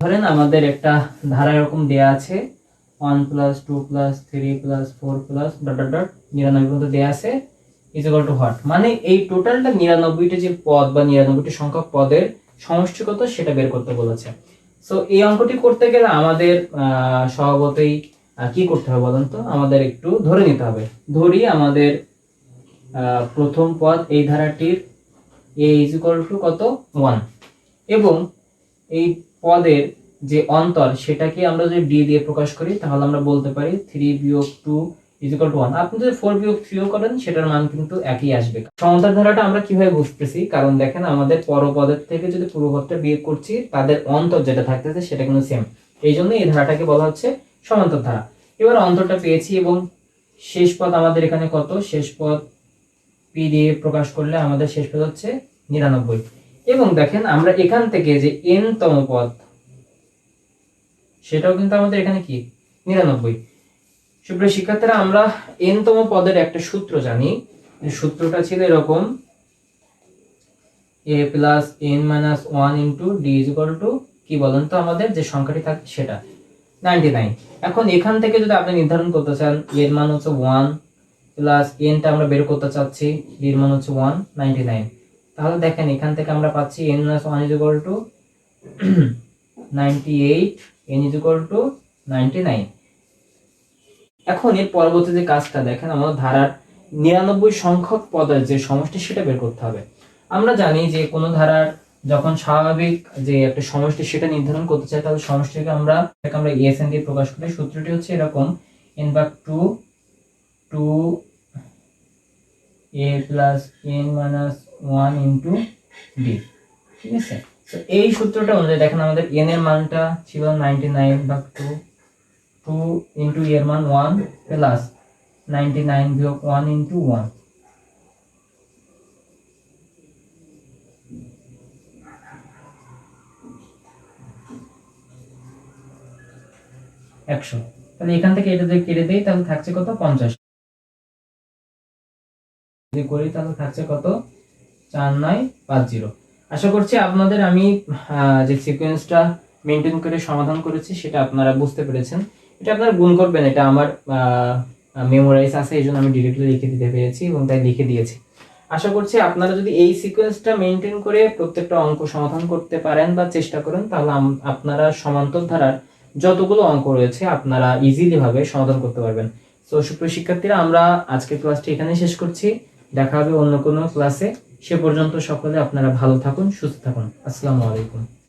ধরেন আমাদের একটা ধারা এরকম দেয়া আছে 1 plus 2 plus 3 plus 4 plus dot dot dot 99 পর্যন্ত দেয়া আছে ইজ ইকুয়াল টু হোয়াট, মানে এই টোটালটা 99টা যে পদ বা 99টি সংখ্যক পদের সমষ্টি কত সেটা বের করতে বলেছে। সো এই অঙ্কটি করতে গেলে আমাদের স্বভাবতই কি করতে হবে বলুন তো, আমাদের একটু ধরে নিতে হবে। ধরি আমাদের প্রথম পদ এই ধারাটির a ইজ ইকুয়াল টু কত 1, এবং এই পদের যে অন্তর সেটাকে আমরা যদি d দিয়ে প্রকাশ করি তাহলে আমরা বলতে পারি 3 বিয়োগ 2 ইজ ইকুয়াল টু 1। আপনি যদি 4 বিয়োগ 3 ও করেন সেটার মান কিন্তু একই আসবে। সমান্তর ধারাটা আমরা কিভাবে বুঝতেছি, কারণ দেখেন আমাদের পরপদের থেকে যদি পূর্বপদটা বিয়োগ করছি তাদের অন্তর যেটা থাকতেছে সেটা কিন্তু সেম, এই জন্য এই ধারাটাকে বলা হচ্ছে সমান্তর ধারা। এবার অন্তরটা পেয়েছি এবং শেষ পদ আমাদের এখানে কত, শেষ পদ p দিয়ে প্রকাশ করলে আমাদের শেষ পদ হচ্ছে 99। এবং দেখেন আমরা এখান থেকে যে n তম পদ সেটাও কিন্তু আমাদের এখানে কি 99। সুপ্রিয় শিক্ষার্থীরা, আমরা n তম পদের একটা সূত্র জানি, সূত্রটা ছিল এরকম a plus n minus 1 into d is equal to কি বলেন তো, আমাদের যে সংখ্যাটি থাকে সেটা 99। এখন এখান থেকে যদি আপনি নির্ধারণ করতে চান এর মান হচ্ছে 1 প্লাস n টা আমরা বের করতে চাচ্ছি, d এর মান হচ্ছে 1 99, তাহলে দেখেন এখান থেকে আমরা পাচ্ছি n - 1 is equal to 98, n is equal to 99। এখন এর পরবর্তী যে কাজটা দেখেন, আমাদের ধারার 99 সংখ্যক পদের যে সমষ্টি সেটা বের করতে হবে। আমরা জানি যে কোনো ধারার যখন স্বাভাবিক যে একটা সমষ্টি সেটা নির্ধারণ করতে চাই তাহলে সমষ্টিকে আমরা এসএন দিয়ে প্রকাশ করি। সূত্রটি হচ্ছে এরকম n ভাগ 2 2a plus n minus 1 into d, ঠিক আছে। তো এই সূত্রটা অনুযায়ী দেখেন আমাদের n এর মানটা ছিল 99 ভাগ 2 2 ইন্টু এর মান 1 প্লাস 99 বিয়োগ 1 ইন্টু 1, একশো। তাহলে এখান থেকে এটা যদি কেটে দেই তাহলে থাকছে কত 50, যদি করি তাহলে থাকছে কত 4950। আশা করছি আপনাদের আমি যে সিকোয়েন্সটা মেনটেন করে সমাধান করেছি সেটা আপনারা বুঝতে পেরেছেন। এটা আপনারা গুণ করবেন, এটা আমার মেমোরাইজ আছে এই জন্য আমি ডিরেক্টলি লিখে দিতে পেরেছি এবং তাই লিখে দিয়েছি। আশা করছি আপনারা যদি এই সিকোয়েন্সটা মেনটেন করে প্রত্যেকটা অঙ্ক সমাধান করতে পারেন বা চেষ্টা করেন তাহলে আপনারা সমান্তর ধারার যতগুলো অঙ্ক রয়েছে আপনারা ইজিলি ভাবে সমাধান করতে পারবেন। তো সুপ্রিয় শিক্ষার্থীরা, আমরা আজকের ক্লাসটি এখানেই শেষ করছি। দেখা হবে অন্য কোনো ক্লাসে। সে পর্যন্ত সকলে আপনারা ভালো থাকুন, সুস্থ থাকুন। আসসালামু আলাইকুম।